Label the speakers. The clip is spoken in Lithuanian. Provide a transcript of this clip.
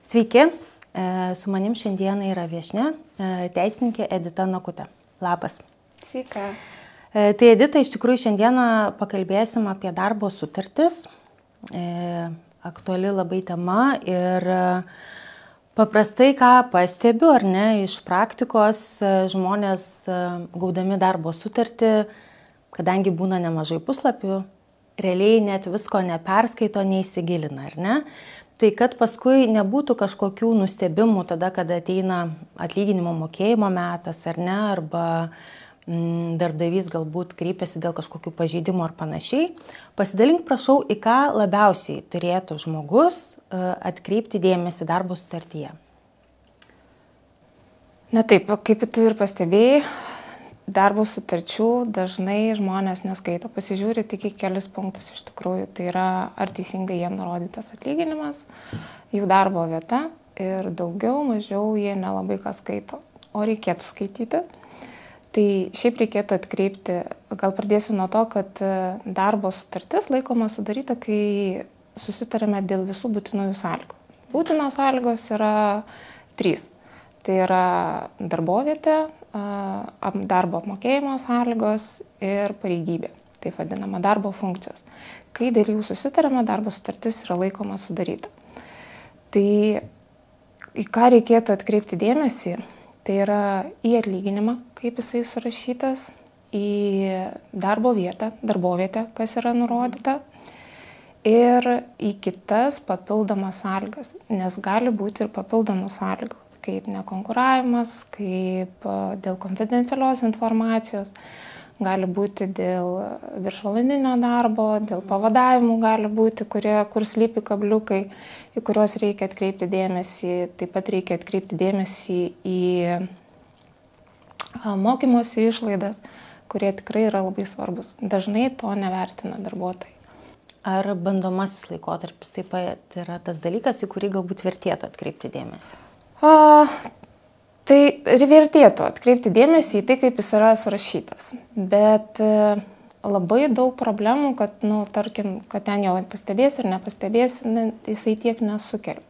Speaker 1: Sveiki, su manim šiandieną yra viešnia, teisininkė Edita Nakutė. Labas.
Speaker 2: Sveika.
Speaker 1: Tai Edita, iš tikrųjų šiandieną pakalbėsim apie darbo sutartis. Aktuali labai tema ir paprastai, ką pastebiu ar ne, iš praktikos žmonės gaudami darbo sutartį, kadangi būna nemažai puslapių, realiai net visko neperskaito, neįsigilina, ar ne? Tai kad paskui nebūtų kažkokių nustebimų tada, kada ateina atlyginimo mokėjimo metas, ar ne, arba darbdavys galbūt kreipiasi dėl kažkokių pažeidimų ar panašiai. Pasidalink, prašau, į ką labiausiai turėtų žmogus atkreipti dėmesį darbo sutartyje.
Speaker 2: Na taip, kaip tu ir pastebėjai, darbo sutarčių dažnai žmonės neskaito, pasižiūri tik į kelis punktus iš tikrųjų. Tai yra, ar teisingai jiem nurodytas atlyginimas, jų darbo vieta ir daugiau, mažiau jie nelabai ką skaito, o reikėtų skaityti. Tai šiaip reikėtų atkreipti, gal pradėsiu nuo to, kad darbo sutartis laikoma sudaryta, kai susitarėme dėl visų būtinųjų sąlygų. Būtinos sąlygos yra 3. Tai yra darbovietė, darbo apmokėjimo sąlygos ir pareigybė, taip vadinama darbo funkcijos. Kai dėl jų susitarėme, darbo sutartis yra laikoma sudaryta. Tai į ką reikėtų atkreipti dėmesį, tai yra į atlyginimą, kaip jisai surašytas, į darbo vietą, darbovietę, kas yra nurodyta, ir į kitas papildomas sąlygas, nes gali būti ir papildomų sąlygų, kaip nekonkuravimas, kaip dėl konfidencialios informacijos, gali būti dėl viršvalandinio darbo, dėl pavadavimų gali būti, kur slypi kabliukai, į kuriuos reikia atkreipti dėmesį. Taip pat reikia atkreipti dėmesį į mokymosi išlaidas, kurie tikrai yra labai svarbus. Dažnai to nevertina darbuotojai.
Speaker 1: Ar bandomasis laikotarpis taip pat yra tas dalykas, į kurį galbūt vertėtų atkreipti dėmesį?
Speaker 2: Tai vertėtų atkreipti dėmesį į tai, kaip jis yra surašytas. Bet labai daug problemų, kad, tarkim, kad ten jau pastebės ir nepastebės, jisai tiek nesukelia.